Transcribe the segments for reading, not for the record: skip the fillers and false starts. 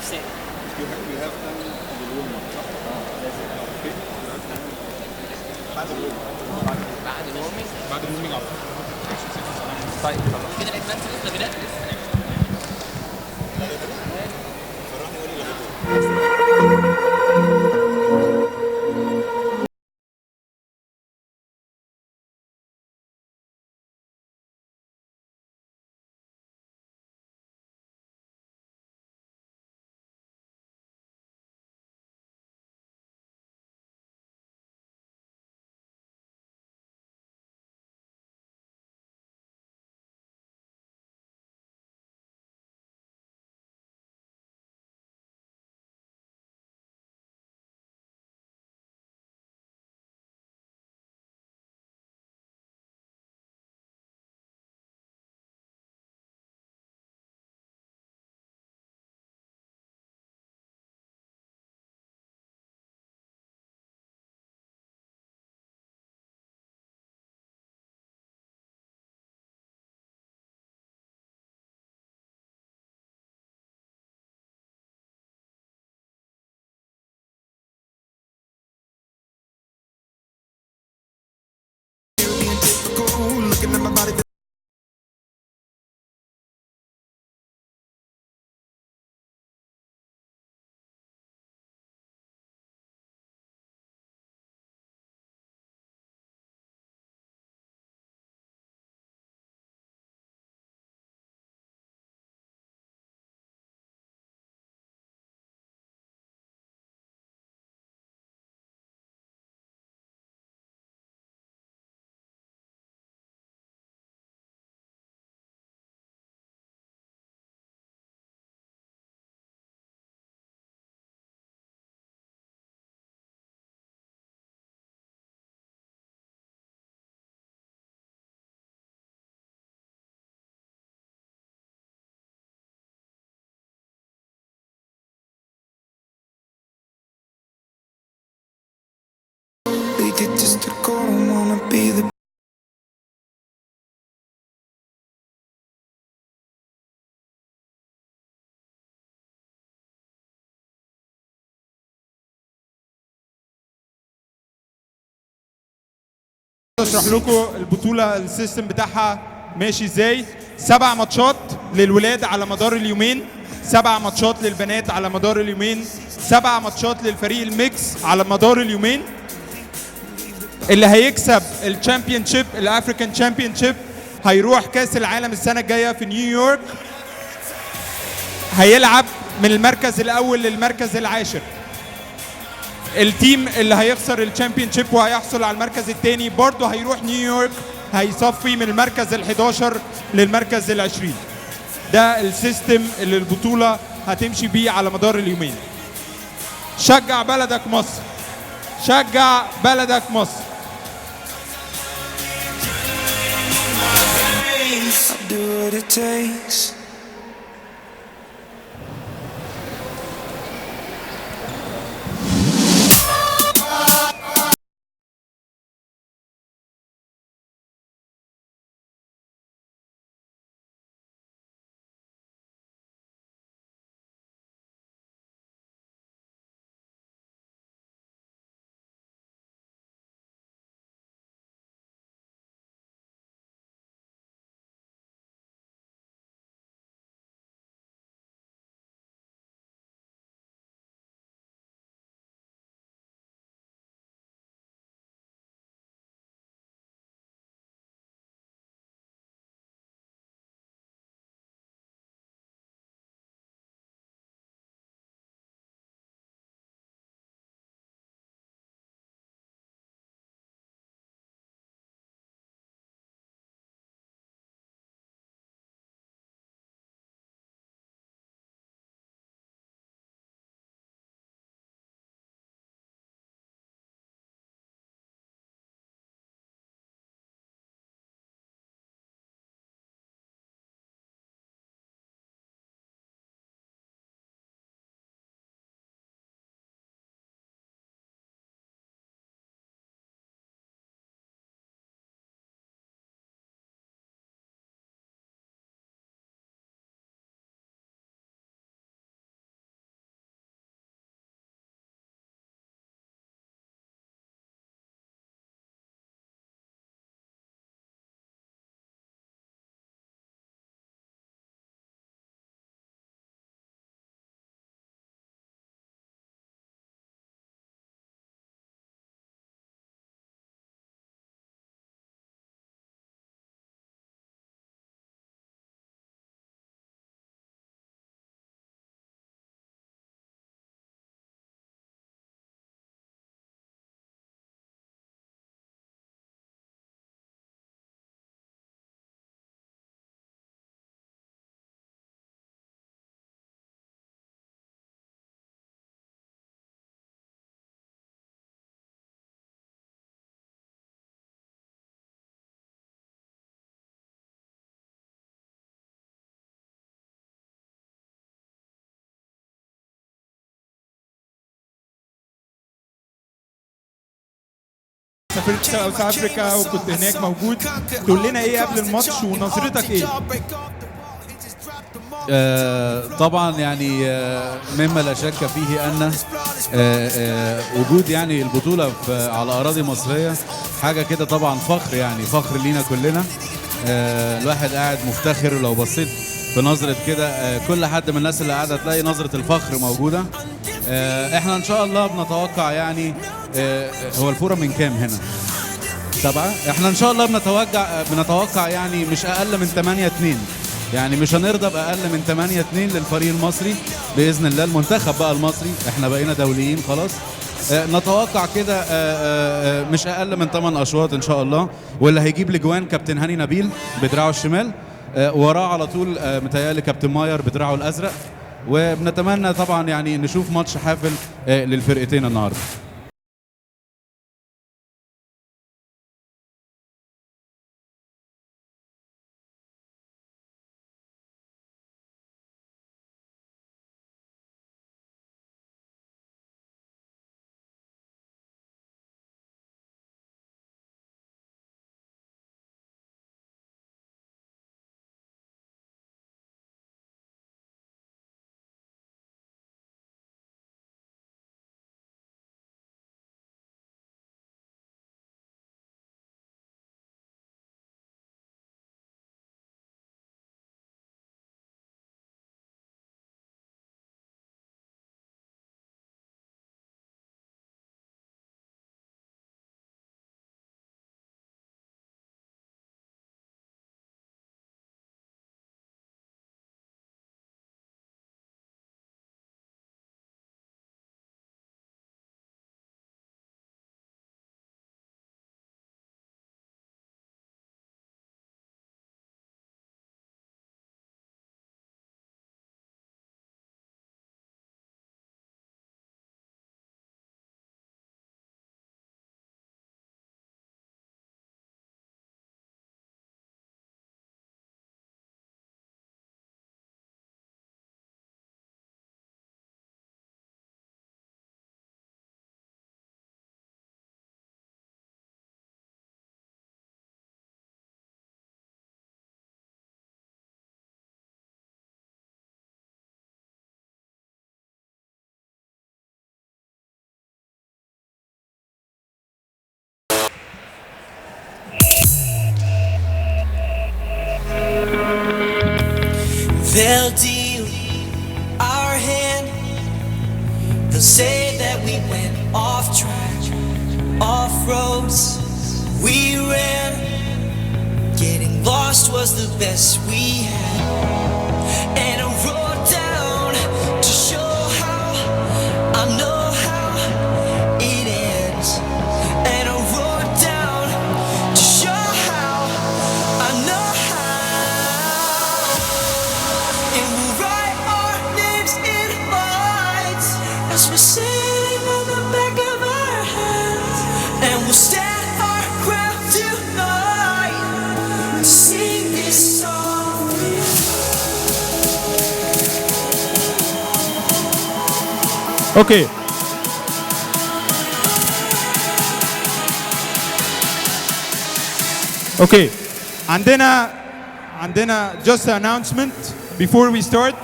نفسيا. You have done the warm-up صح؟ لازم. اوكي. بعد الورمينج. بعد الورمنج. بعد الورمينج على طول. طيب خلاص كده الادفانس لسه بدأ فرحني قول لي It just to go, don't wanna be the اشرح لكم البطوله السيستم بتاعها ماشي ازاي. 7 ماتشات للولاد على مدار اليومين، 7 ماتشات للبنات على مدار اليومين، 7 ماتشات للفريق الميكس على مدار اليومين. اللي هيكسب الشامبيون شيب الافريكان شامبيون شيب هيروح كاس العالم السنه الجايه في نيويورك، هيلعب من المركز الاول للمركز العاشر. التيم اللي هيخسر الشامبيون شيب وهيحصل على المركز الثاني برضه هيروح نيويورك، هيصفي من المركز ال11 للمركز ال20. ده السيستم اللي البطوله هتمشي بيه على مدار اليومين. شجع بلدك مصر، شجع بلدك مصر. I'll do what it takes. فرقه ساوث افريكا وكنت هناك موجود، تقول لنا ايه قبل الماتش ونظرتك ايه؟ طبعا يعني مما لا شك فيه ان وجود يعني البطوله على اراضي مصريه حاجه كده طبعا فخر، يعني فخر لينا كلنا. الواحد قاعد مفتخر، ولو بصيت بنظره كده كل حد من الناس اللي قاعده تلاقي نظره الفخر موجوده. احنا ان شاء الله بنتوقع يعني هو الفوره من كام هنا؟ 7. احنا ان شاء الله بنتوقع يعني مش اقل من 8-2، يعني مش هنرضى باقل من 8-2 للفريق المصري باذن الله. المنتخب بقى المصري، احنا بقينا دوليين خلاص. نتوقع كده مش اقل من 8 اشواط ان شاء الله. واللي هيجيب الاجوان كابتن هاني نبيل بدراعه الشمال، وراه على طول متهيألي كابتن ماير بدراعه الازرق. وبنتمنى طبعا يعني نشوف ماتش حافل للفرقتين النهارده. They'll deal our hand. They'll say that we went off track, off roads. We ran. Getting lost was the best we had. And I wrote down to show how I know how it ends. And I wrote down to show how I know how. And we'll write our names in lights as we're sailing on the back of our hands. And we'll stand our ground tonight to sing this song. Okay. Okay. عندنا just an announcement before we start.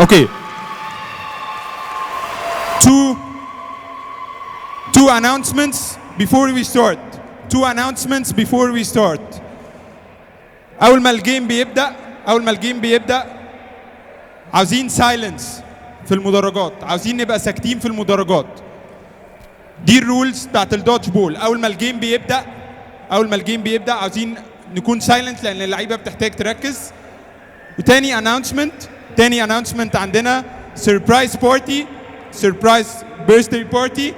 Okay. Two announcements before we start. Two announcements before we start. أول ما الجيم بيبدأ عاوزين سايلنس في المدرجات، عاوزين نبقى ساكتين في المدرجات. دي الرولز بتاعت الدوج بول. اول ما الجيم بيبدا عاوزين نكون سايلنت لان اللعيبه بتحتاج تركز. وتاني اناونسمنت عندنا سربرايز بيرثداي بارتي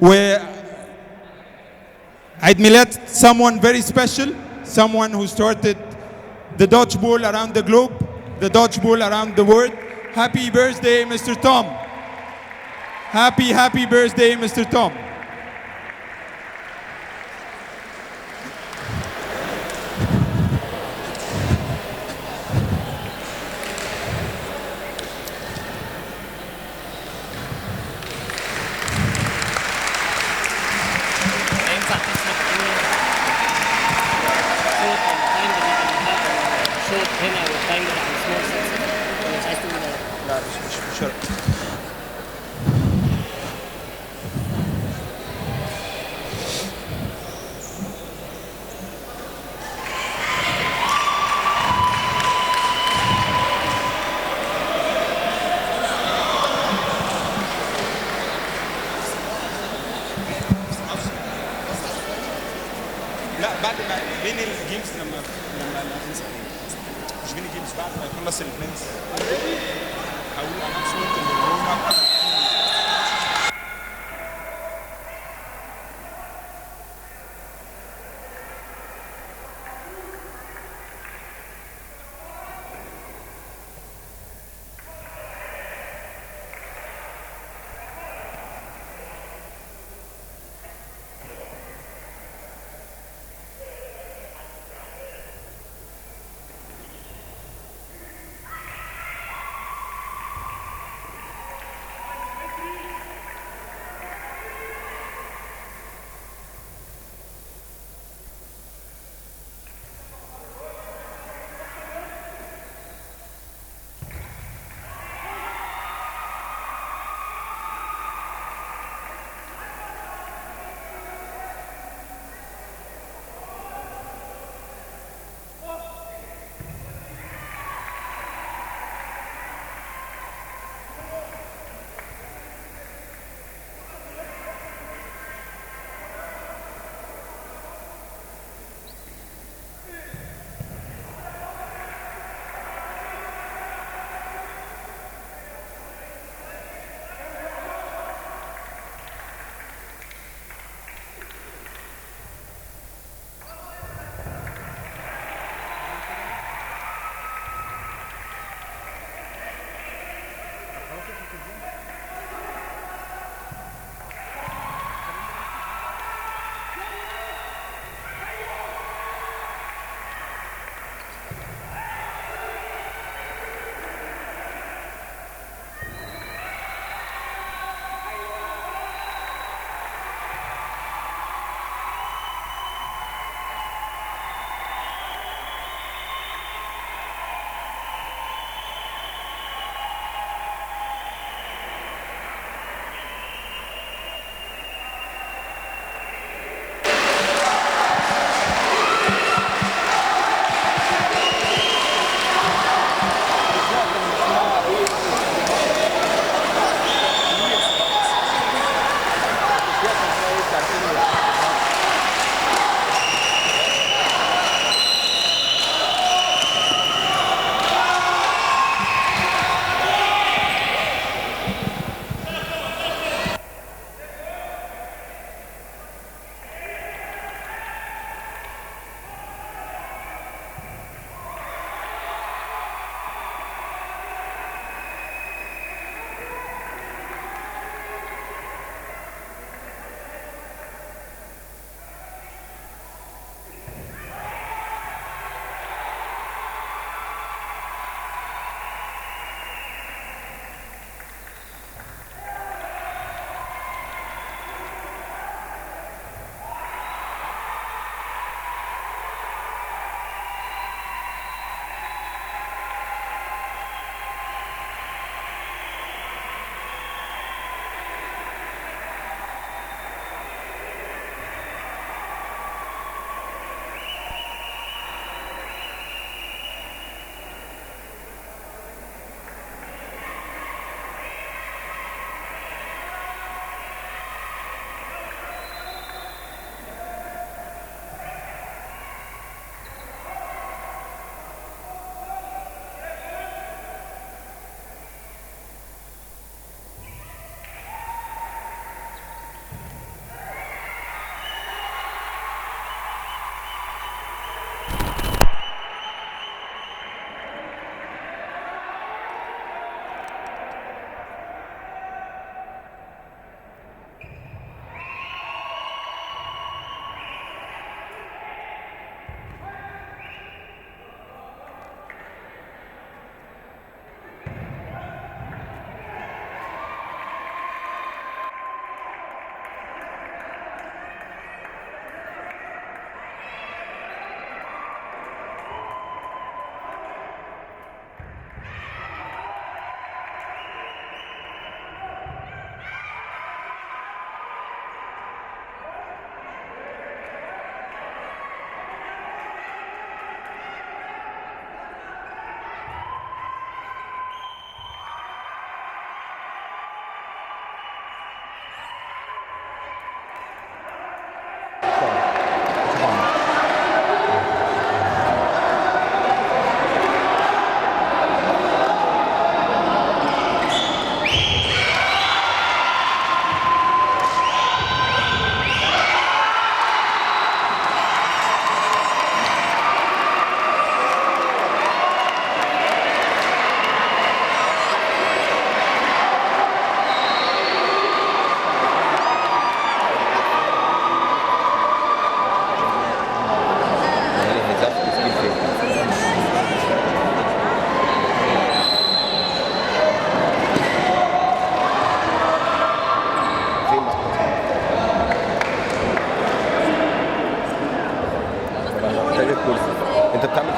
و عيد ميلاد someone very special, someone who started the dodgeball around the globe, the dodgeball around the world. Happy birthday, Mr. Tom. Happy birthday, Mr. Tom. kind of on small sensitive. مش عايز تقول ده. لا مش شرط. لا بعد ما بين الجيمز لما مش بين الجيمز بعد ما يخلص البلانز هقول اناونسمنت للروم.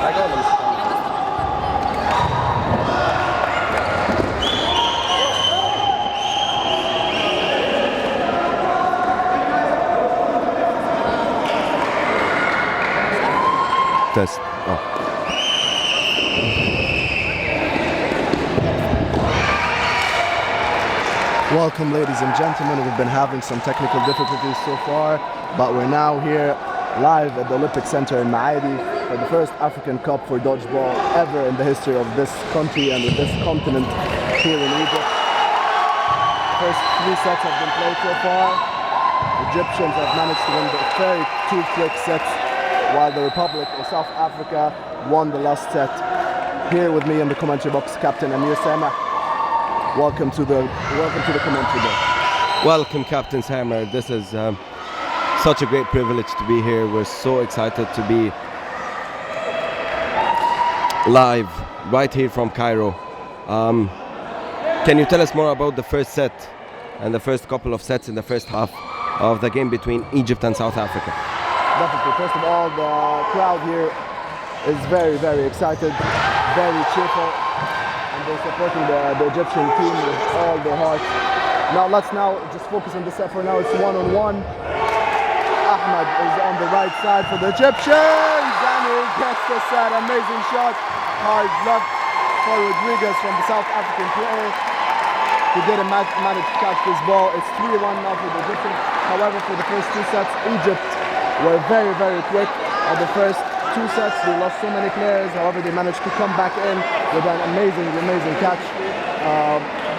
Test. Oh. Welcome, ladies and gentlemen. We've been having some technical difficulties so far, but we're now here live at the Olympic Center in Maadi for the first African Cup for dodgeball ever in the history of this country and of this continent here in Egypt. First 3 sets have been played so far. Egyptians have managed to win the very 2 quick sets, while the Republic of South Africa won the last set. Here with me in the commentary box, Captain Amir Samah. Welcome to the commentary box. Welcome, Captain Samah. This is such a great privilege to be here. We're so excited to be live right here from Cairo. Can you tell us more about the first set and the first couple of sets in the first half of the game between Egypt and South Africa? Definitely. First of all, the crowd here is very, very excited, very cheerful, and they're supporting the Egyptian team with all their heart. Now let's just focus on the set for now. It's 1-on-1. Ahmed is on the right side for the Egyptians, and he gets the set. Amazing shot. Hard luck for Rodriguez from the South African player. He didn't manage to catch this ball. It's 3-1 now for the Egyptians. However, for the first 2 sets, Egypt were very, very quick. At the first 2 sets, they lost so many players. However, they managed to come back in with an amazing catch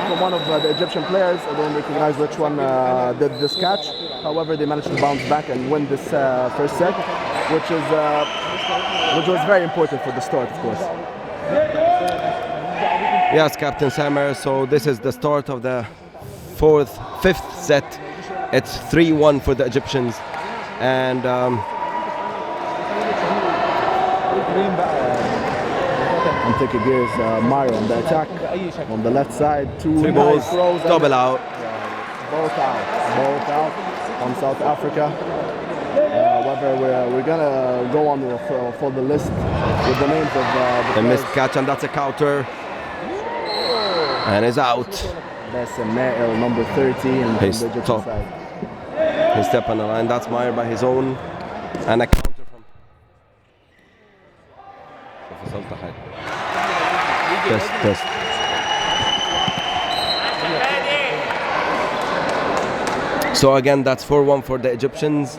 from one of the Egyptian players. I don't recognize which one did this catch. However, they managed to bounce back and win this first set, which was very important for the start, of course. Yes, Captain Samah. So this is the start of the 5th set. It's 3-1 for the Egyptians. And Antiki gears Mario on the attack on the left side. 2 3 nice balls, throws, double out. both out from South Africa. However, we're gonna go on for the list with the names of the A missed catch, and that's a counter. And is out. Bassem Nail, number 30, and He's the Egyptian top. side. He stepped on the line. That's Meyer by his own. And a counter from. Test. So again, that's 4-1 for the Egyptians.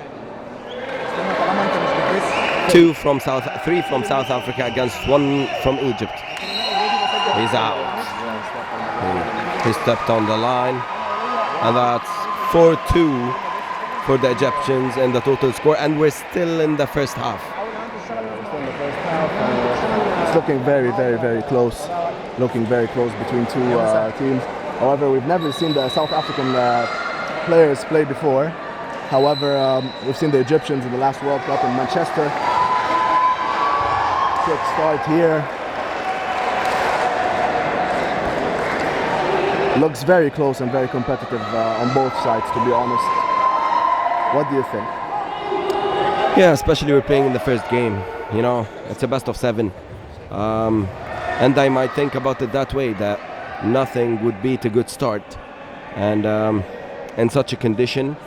3 from South Africa against 1 from Egypt. He's out. He stepped on the line. And that's 4-2 for the Egyptians in the total score, and we're still in the first half. It's looking very, very, very close. Looking very close between 2 teams. However, we've never seen the South African players play before. However, we've seen the Egyptians in the last World Cup in Manchester. Quick start here. Looks very close and very competitive on both sides, to be honest. What do you think? Yeah, especially we're playing in the first game. You know, it's a best of 7. And I might think about it that way, that nothing would beat a good start. And in such a condition,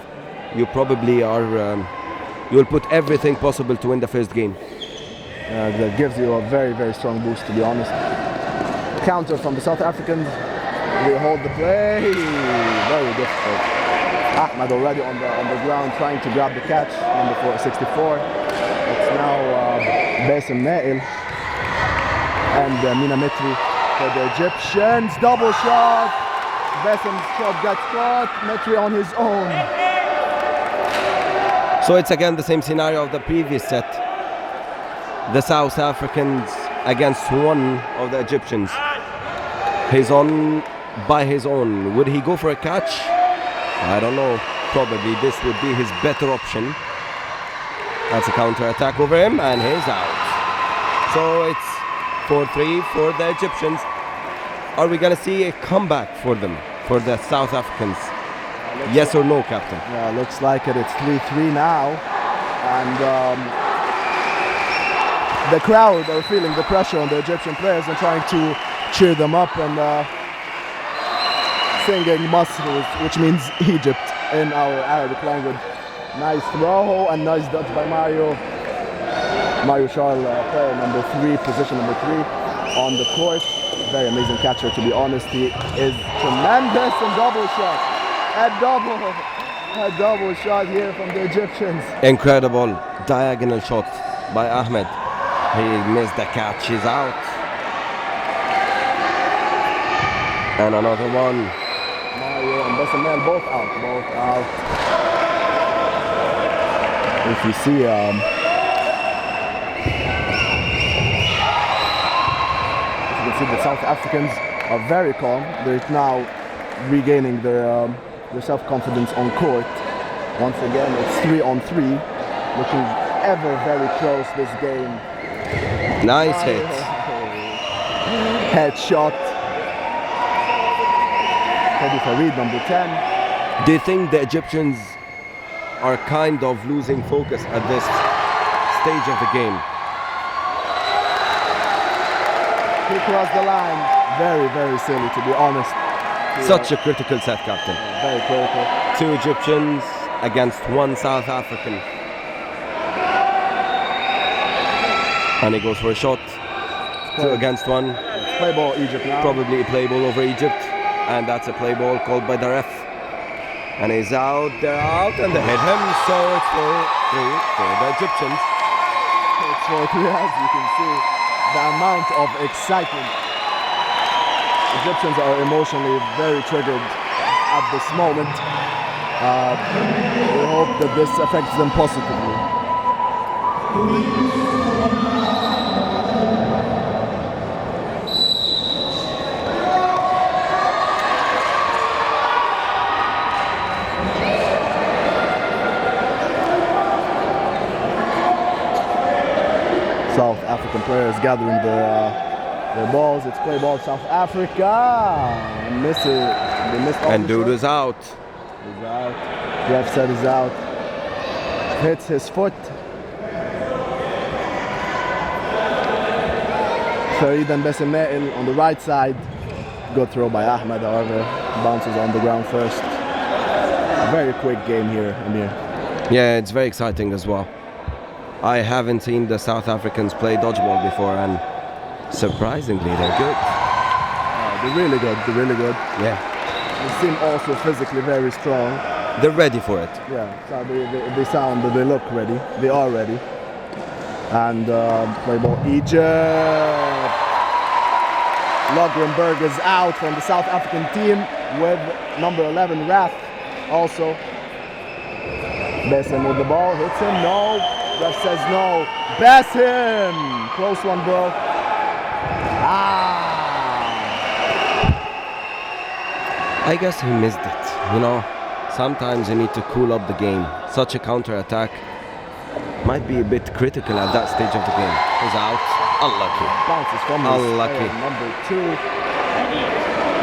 you probably you'll put everything possible to win the first game. That gives you a very, very strong boost, to be honest. Counter from the South Africans. They hold the play. Very difficult. Ahmed already on the ground trying to grab the catch. Number 64. It's now Bassem Nail and Mina Mitri for the Egyptians. Double shot. Bassem's shot gets caught. Mitri on his own. So it's again the same scenario of the previous set. The South Africans against 1 of the Egyptians. He's on by his own. Would he go for a catch? I don't know. Probably this would be his better option. That's a counter attack over him, and he's out. So it's 4-3 for the Egyptians. Are we going to see a comeback for them, for the South Africans? Yes or no, Captain? Yeah, looks like it. It's 3-3 now. And the crowd are feeling the pressure on the Egyptian players and trying to cheer them up and singing Masr, which means Egypt in our Arabic language. Nice throw and nice dodge by Mario. Mario Charles, player number 3, position number 3 on the court. Very amazing catcher, to be honest. He is tremendous and double shot. A double shot here from the Egyptians. Incredible diagonal shot by Ahmed. He missed the catch, he's out. And another one. Mario and Bessamel both out. If you see, the South Africans are very calm. They're now regaining their self-confidence on court. Once again, it's 3-on-3, looking ever very close this game. Nice hit. Headshot. Teddy Farid, number 10. Do you think the Egyptians are kind of losing focus at this stage of the game? He crossed the line. Very, very silly, to be honest. Such a critical set, Captain. Very critical. 2 Egyptians against 1 South African. And he goes for a shot. 2 against 1. Play ball Egypt now. Probably a play ball over Egypt. And that's a play ball called by the ref. And he's out, they're out, and they hit him. So it's 4-3 for the Egyptians. It's 4-3, as you can see. The amount of excitement. Egyptians are emotionally very triggered at this moment. We hope that this affects them positively. South African players gathering their balls. It's play ball South Africa. Miss it. They missed all And the dude shots. is out. He's out. Ref said he's out. Hits his foot. Farid and Bessamel on the right side. Good throw by Ahmed, however. Bounces on the ground first. Very quick game here, Amir. Yeah, it's very exciting as well. I haven't seen the South Africans play dodgeball before, and surprisingly, they're good. They're really good. They're really good. Yeah, They seem also physically very strong. they're ready for it. Yeah, so they look ready. They are ready. And play ball Egypt. Logrenberg is out from the South African team with number 11 Rath also. Bessim with the ball, hits him, no. Ref says no. Bessim! Close one, bro. I guess he missed it, you know. Sometimes you need to cool up the game. Such a counter-attack might be a bit critical at that stage of the game. He's out. Unlucky. Bounces from his Unlucky. player, number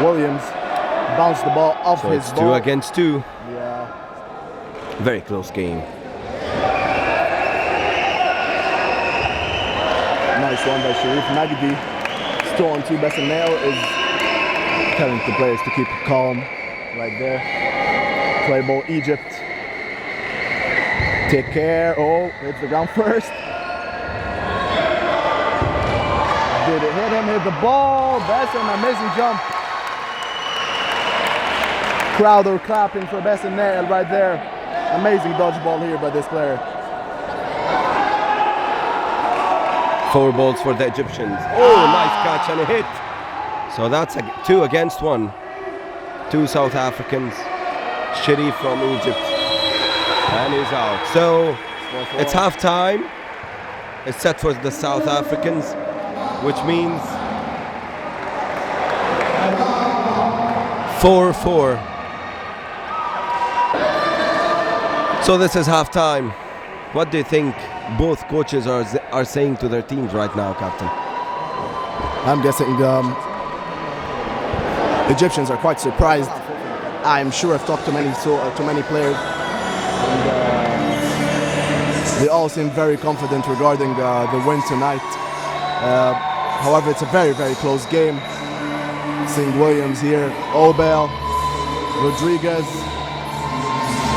2. Williams bounced the ball off So his it's ball. 2 against 2. Yeah. Very close game. Nice one by Sharif Magdi. It's 2-on-2. Bessamel is telling the players to keep calm right there. Play ball Egypt. Take care. Oh, hits the ground first. Did it hit him? Hit the ball. Bessim, amazing jump. Crowd are clapping for Bessamel right there. Amazing dodgeball here by this player. 4 balls for the Egyptians. Oh, nice catch and a hit. So that's 2 against 1. 2 South Africans. Sharif from Egypt. And he's out. So it's half time. It's set for the South Africans, which means 4-4. So this is half time. What do you think both coaches are saying to their teams right now, Captain? I'm guessing Egyptians are quite surprised. I'm sure I've talked to many players, and They all seem very confident regarding the win tonight. However, it's a very, very close game. Seeing Williams here, Obel, Rodriguez,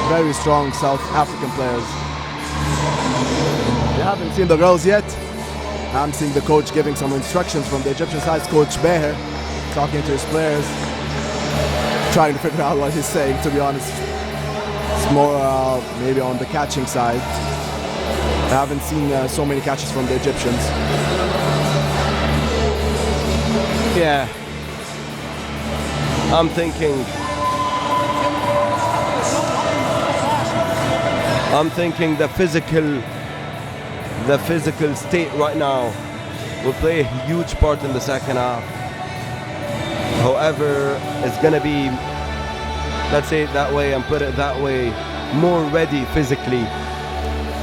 very strong South African players. We haven't seen the girls yet. I'm seeing the coach giving some instructions from the Egyptian side, Coach Beher, talking to his players, trying to figure out what he's saying, to be honest. It's more maybe on the catching side. I haven't seen so many catches from the Egyptians. Yeah. I'm thinking the physical state right now will play a huge part in the second half. However, it's gonna be, let's say it that way and put it that way, more ready physically,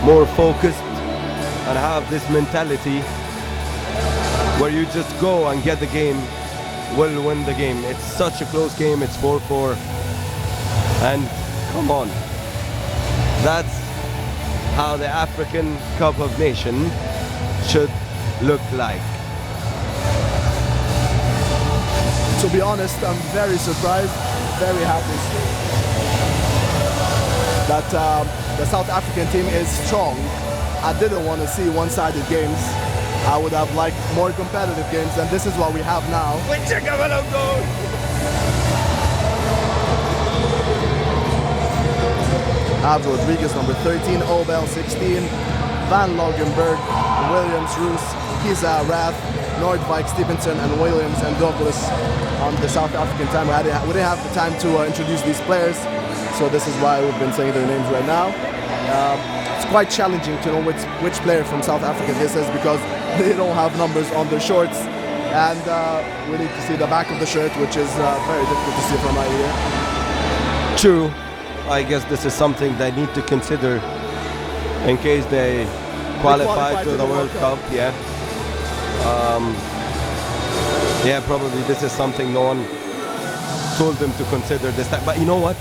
more focused, and have this mentality where you just go and get the game, will win the game. It's such a close game, it's 4-4. And come on, that's how the African Cup of Nations should look like. To be honest, I'm very surprised, very happy that the South African team is strong. I didn't want to see one-sided games. I would have liked more competitive games, and this is what we have now. I have Rodriguez, number 13, Obel, 16, Van Logenberg, Williams, Roos, Kiza, Rath, Nordvik, Stevenson, and Williams and Douglas on the South African time. We didn't have the time to introduce these players, so this is why we've been saying their names right now. It's quite challenging to know which player from South Africa this is because they don't have numbers on their shorts, and we need to see the back of the shirt, which is very difficult to see from right here. True. I guess this is something they need to consider in case they qualify to the World Cup. Yeah. Yeah, probably this is something no one told them to consider this time. But you know what?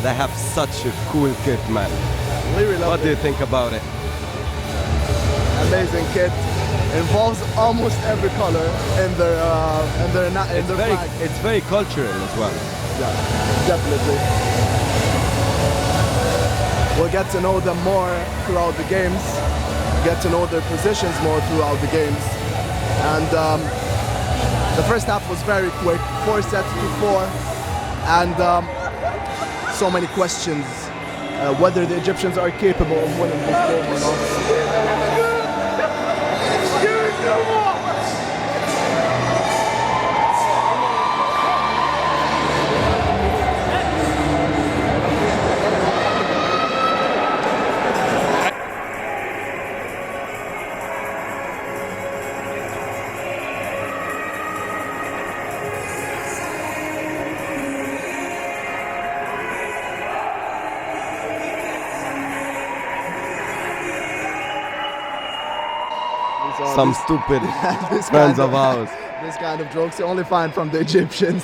They have such a cool kit, man. Really love What do you think about it? Amazing kit. Involves almost every color in their flag. It's very cultural as well. Yeah, definitely. We'll get to know them more throughout the games, get to know their positions more throughout the games. And the first half was very quick, 4-4, and so many questions whether the Egyptians are capable of winning this game or not. Some stupid friends of ours. This kind of jokes you only find from the Egyptians.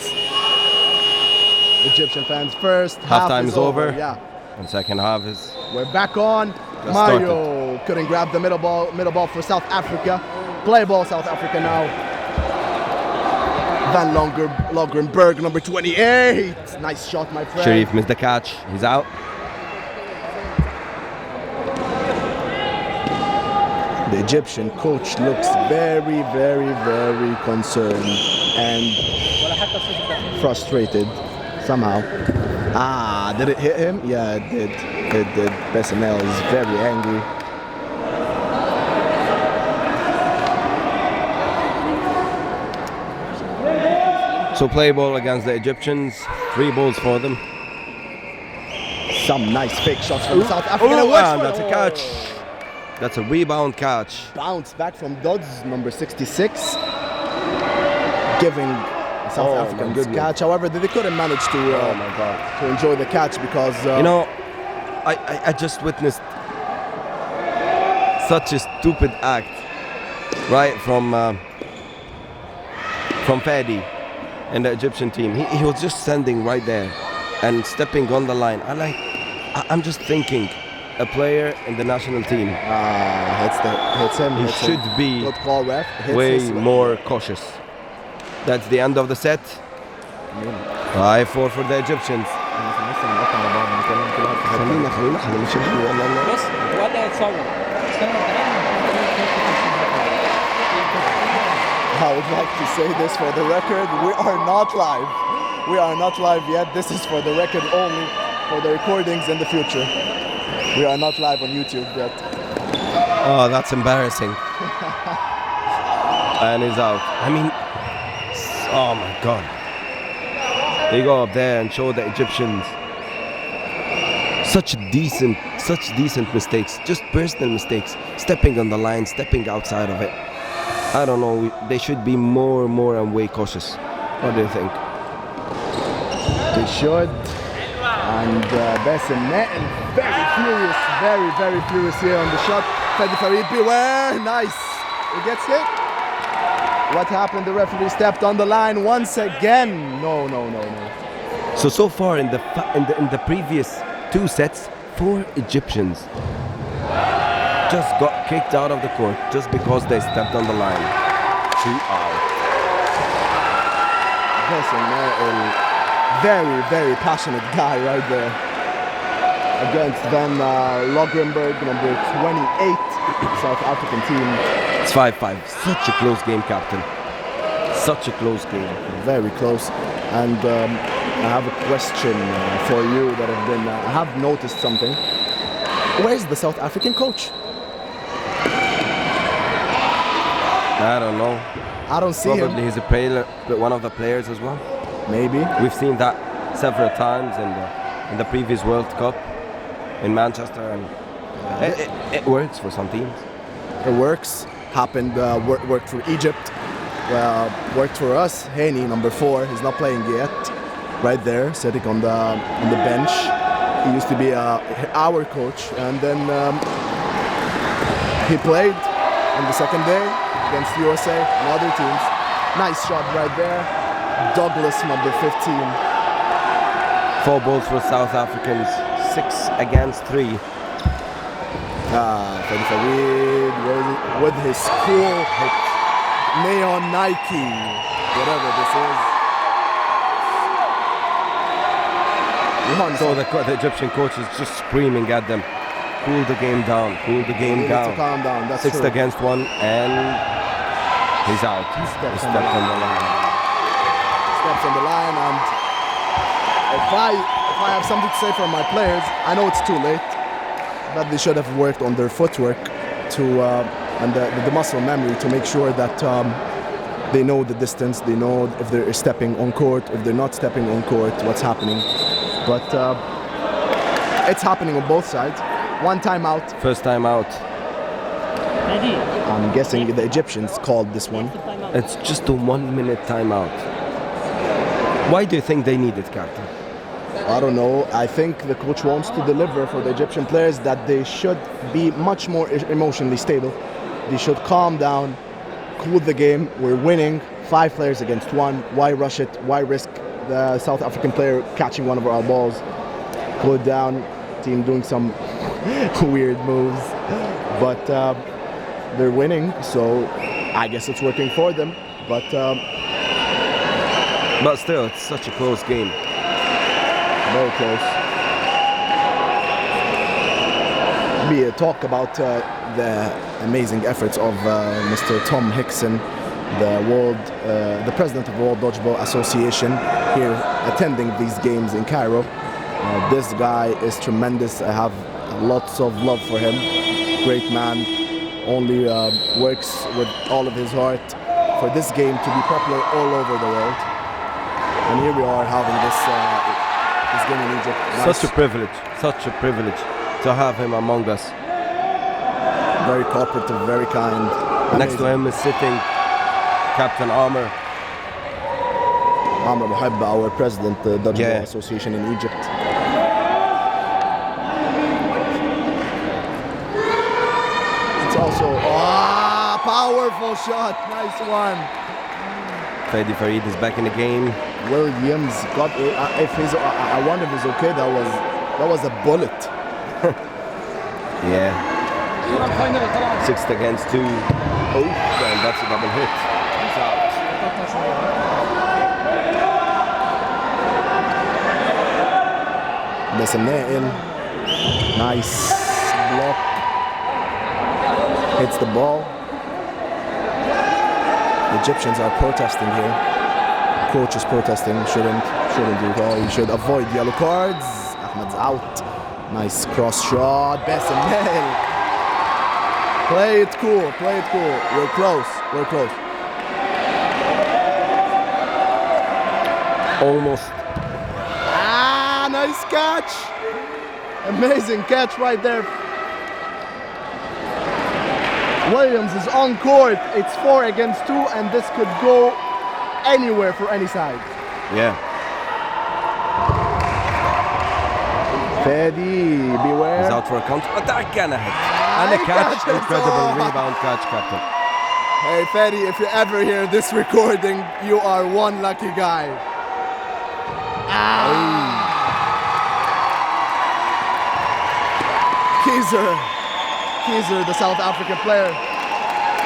Egyptian fans first. Halftime is over. Yeah. And second half is. We're back on. Just Mario couldn't grab the middle ball for South Africa. Play ball South Africa now. Van Logenberg, number 28. Nice shot, my friend. Sharif missed the catch. He's out. The Egyptian coach looks very, very, very concerned and frustrated somehow. Did it hit him? Yeah, it did. It did. Bessamel is very angry. So play ball against the Egyptians. 3 balls for them. Some nice fake shots from South Africa. And that's a catch. That's a rebound catch. Bounce back from Dodds, number 66, giving South Africans catch. However, they couldn't manage to enjoy the catch because you know, I just witnessed such a stupid act, right, from Fadi and the Egyptian team. He was just standing right there and stepping on the line. I'm just thinking, a player in the national team. Hits him. He hits him. should be Good call, ref. Hits way his- more cautious. That's the end of the set. 5-4 for the Egyptians. خلينا احنا مش بص ولا يتصور استنى I would like to say this for the record. We are not live. We are not live yet. This is for the record only, for the recordings in the future. We are not live on YouTube yet. Oh, that's embarrassing. And he's out. I mean, oh my God. They go up there and show the Egyptians such decent mistakes, just personal mistakes, stepping on the line, stepping outside of it. I don't know, they should be more and way cautious. What do you think? They should. And Bassem Nail very furious here on the shot. Fadi Farid, beware, nice. He gets hit. What happened? The referee stepped on the line once again. No. So far in the previous 2 sets, 4 Egyptians just got kicked out of the court just because they stepped on the line. 2 out. Bassem Nail, very passionate guy right there. Against Van Logrenberg, number 28, South African team. It's 5-5. Such a close game, Captain. Such a close game. Very close. And I have a question for you that I have noticed something. Where's the South African coach? I don't know. I don't see Probably him. he's a player, one of the players as well. Maybe. We've seen that several times in the previous World Cup in Manchester, and it works for some teams. It works. Happened. Worked for Egypt. Worked for us. Haney, number 4. He's not playing yet. Right there, sitting on the bench. He used to be our coach, and then he played on the second day against USA and other teams. Nice shot right there. Douglas, number 15. 4 balls for South Africans, 6 against 3. Fadi Farid with his cool neon Nike, whatever this is. So the Egyptian coach is just screaming at them, cool the game down, cool the game You need down. to calm down. That's 6 true. against 1, and he's out. He stepped on the line. Steps on the line, and if I have something to say for my players, I know it's too late, but they should have worked on their footwork and the muscle memory to make sure that they know the distance, they know if they're stepping on court, if they're not stepping on court, what's happening. But it's happening on both sides. One timeout. First time out. I'm guessing the Egyptians called this one. It's just a 1-minute timeout. Why do you think they need it, Captain? I don't know. I think the coach wants to deliver for the Egyptian players that they should be much more emotionally stable. They should calm down, cool the game. We're winning 5 players against 1. Why rush it? Why risk the South African player catching one of our balls? Cool it down. Team doing some weird moves, but they're winning, so I guess it's working for them. But still, it's such a close game. Very close. We talk about the amazing efforts of Mr. Tom Hickson, the president of the World Dodgeball Association, here attending these games in Cairo. This guy is tremendous. I have lots of love for him. Great man. Only works with all of his heart for this game to be popular all over the world. And here we are having this game in Egypt. Nice. Such a privilege to have him among us. Very cooperative, very kind. Next to him is sitting Captain Amr. Amr Mohib, our president, the Dodgeball Yeah. Association in Egypt. It's also powerful shot, nice one. Fadi Farid is back in the game. Williams got. If he's, I wonder if he's okay. That was a bullet. Yeah. 6 against 2. Oh, and that's a double hit. He's out. باسم نائل. Nice block. Hits the ball. The Egyptians are protesting here. Coach is protesting. Shouldn't do it all. You should avoid yellow cards. Ahmed's out. Nice cross shot. Bassem Nail. Play it cool. Play it cool. We're close. We're close. Almost. Nice catch. Amazing catch right there. Williams is on court. It's 4 against 2, and this could go anywhere for any side. Yeah. Fadi, beware. He's out for a counter attack and a hit. And a catch. Incredible rebound catch, Captain. Hey Fadi, if you ever hear this recording, you are one lucky guy. Keizer, the South African player,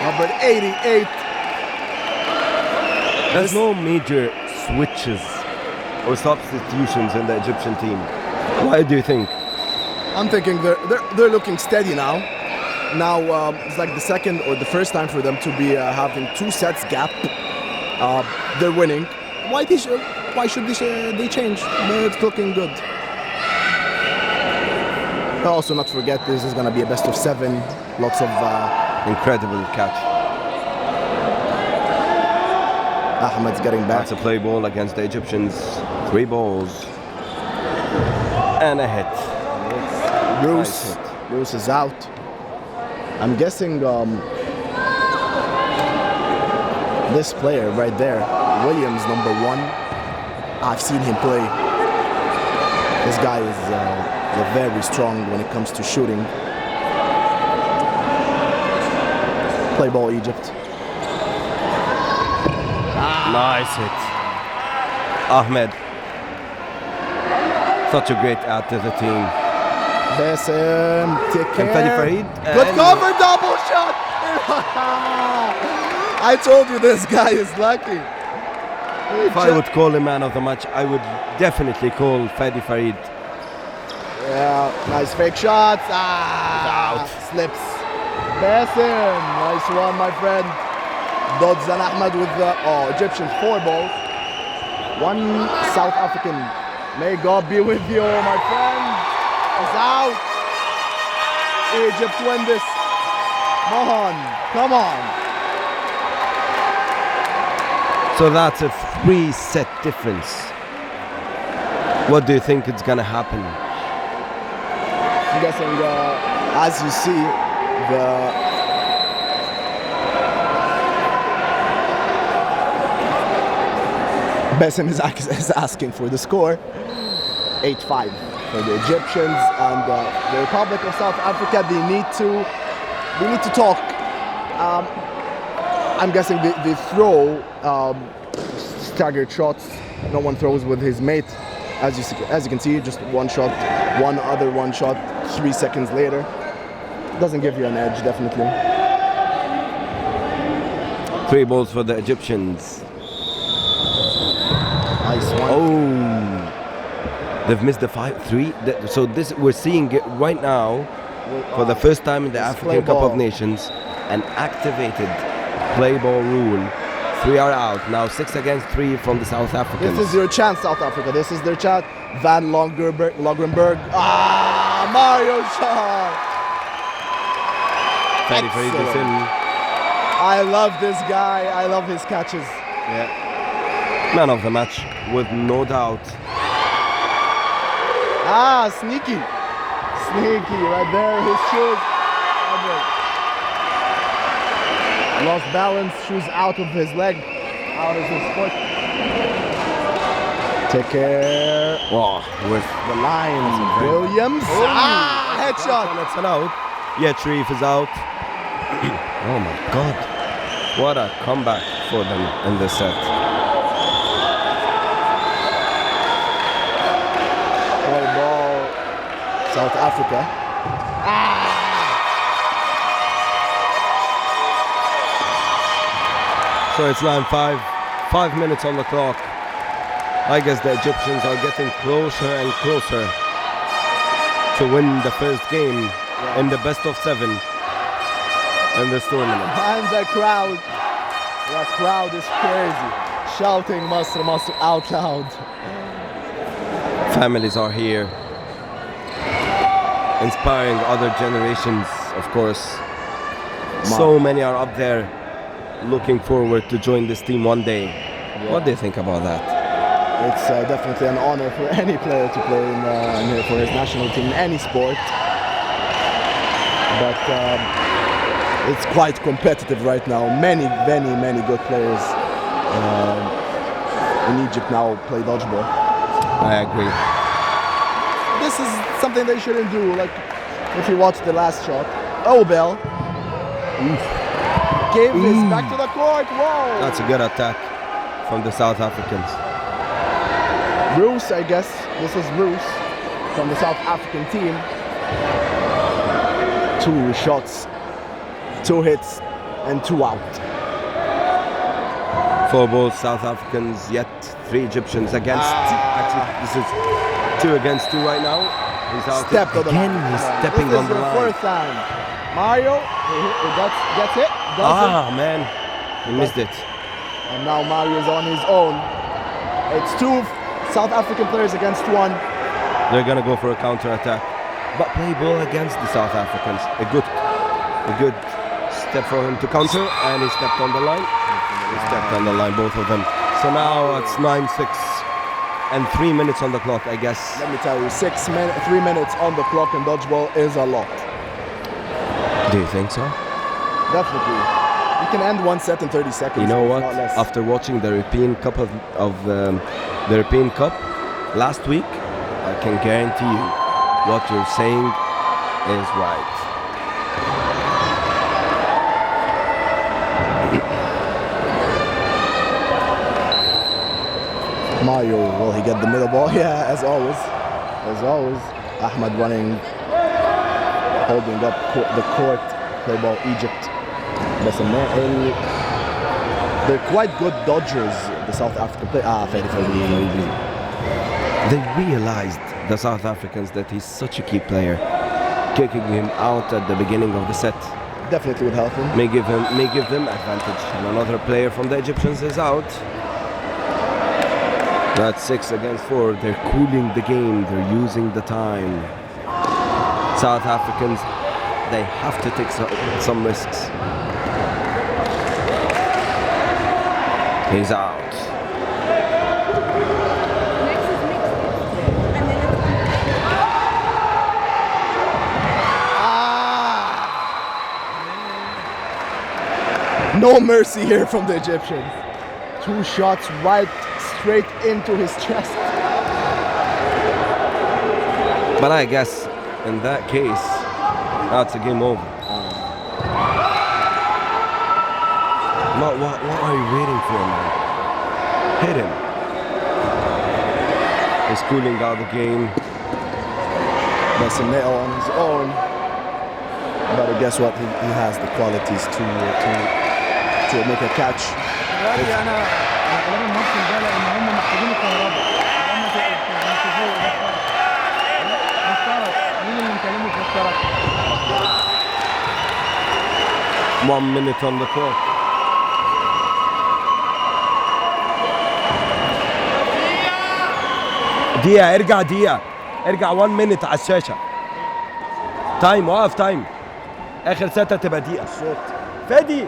number 88. There's no major switches or substitutions in the Egyptian team. Why do you think? I'm thinking they're looking steady now. Now it's like the second or the first time for them to be having 2 sets gap. They're winning. Why should they change? It's looking good. Also, not forget this is gonna be a best of 7. Lots of incredible catch. Ahmed's getting back. That's a play ball against the Egyptians. 3 balls and a hit. Bruce. Nice hit. Bruce is out. I'm guessing this player right there, Williams, number 1. I've seen him play. This guy is very strong when it comes to shooting. Play ball, Egypt. Nice hit. Ahmed. Such a great add to the team. Bassem, take care. And Fadi Farid. Good cover, double shot. I told you this guy is lucky. If I would call him man of the match, I would definitely call Fadi Farid. Yeah, nice fake shots. Out. Slips. Bassem, nice one, my friend. Dodds and Ahmed with the Egyptians 4 balls. 1 South African. May God be with you, my friend. Is out. Egypt win this. Come on. So that's a 3-set difference. What do you think is gonna happen? I'm guessing, as you see, Bassem is asking for the score. 8-5 for the Egyptians, and the Republic of South Africa. They need to talk. I'm guessing they throw staggered shots. No one throws with his mate. As you can see, just 1 shot, 1 shot, 3 seconds later. Doesn't give you an edge, definitely. 3 balls for the Egyptians. Nice one. Oh, they've missed the 5-3. So this we're seeing it right now for the first time in the African Cup of Nations, an activated play ball rule. 3 are out now. 6 against 3 from the South Africans. This is your chance, South Africa. This is their chance. Van Longerenberg. Mario shot. Fadi Farid is in. I love this guy. I love his catches. Yeah. Man of the match, with no doubt. Sneaky right there. His shoes. Lost balance. Shoes out of his leg. Out of his foot. Take care. Wow, with The Lions. Williams. Headshot. It's an out. Yeah, Sharif is out. Oh my God. What a comeback for them in this set. Play ball. South Africa. So it's 9-5. 5 minutes on the clock. I guess the Egyptians are getting closer and closer to win the first game in the best of 7 in this tournament. And the crowd is crazy. Shouting Masr Masr out loud. Families are here, inspiring other generations, of course. So many are up there looking forward to join this team one day. What do you think about that? It's definitely an honor for any player to play for his national team in any sport. But it's quite competitive right now. Many good players in Egypt now play dodgeball. I agree. This is something they shouldn't do. Like if you watch the last shot, Obel gave his back to the court. Whoa! That's a good attack from the South Africans. Bruce, I guess this is Bruce from the South African team. 2 shots, 2 hits, and 2 out. 4 balls South Africans, yet 3 Egyptians against. Actually, this is 2 against 2 right now. He's out Stepped on the again. line. He's stepping this on the is line. the first time. Mario gets it. Man, he missed it. And now Mario's on his own. It's 2 South African players against 1. They're gonna go for a counter attack, but play ball against the South Africans. A good step for him to counter, and he stepped on the line. He stepped on the line, both of them. So now it's 9-6 and 3 minutes on the clock, I guess. Let me tell you, 3 minutes on the clock in dodgeball is a lot. Do you think so? Definitely. You can end 1 set in 30 seconds. You know what? Not less. After watching the European Cup the European Cup last week, I can guarantee you what you're saying is right. Mario, will he get the middle ball? Yeah, as always. Ahmed running, holding up the court, play ball Egypt. They're quite good dodgers, the South African play. They realized, the South Africans, that he's such a key player. Kicking him out at the beginning of the set Definitely would help him. may give them advantage. And another player from the Egyptians is out. That's 6 against 4. They're cooling the game. They're using the time. South Africans, they have to take some risks. He's out. No mercy here from the Egyptians. 2 shots right straight into his chest. But I guess in that case, that's a game over. What are you waiting for, man? Hit him. He's cooling out the game. Basimeo on his own. But guess what? He has the qualities to make a catch. One minute on the clock. دقيقة ارجع 1 minute على الشاشة. تايم وقف تايم. آخر ستة تبقى دقيقة. فادي.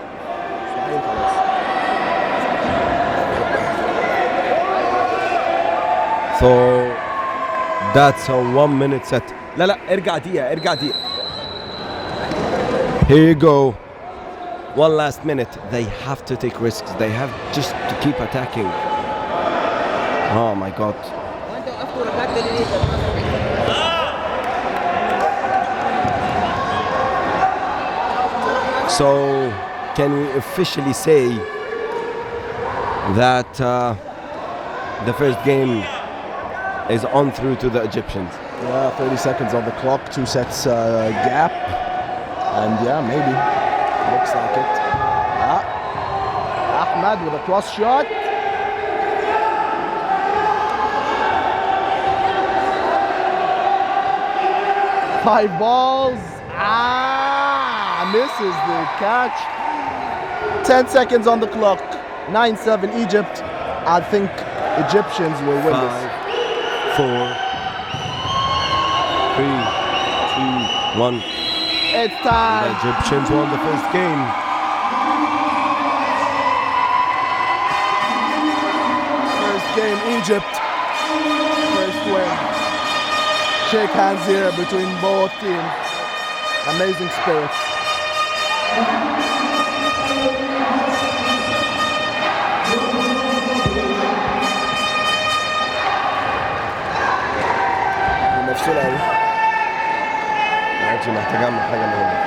So that's a 1 minute set. لا ارجع دقيقة. Here you go. 1 last minute. They have to take risks. They have just to keep attacking. Oh my God. So can we officially say that the first game is on through to the Egyptians? Yeah, 30 seconds on the clock, 2 sets gap. And yeah, maybe. Looks like it. Ahmad with a cross shot. Five balls. Misses the catch. 10 seconds on the clock. 9-7 Egypt. I think Egyptians will win this. 5, 4, 3, 2, 1. It's time. The Egyptians won the first game. First game, Egypt. First win. Shake hands here between both teams. Amazing spirit. المفصول قوي. ما عادش محتاج اعمل حاجه مهمه.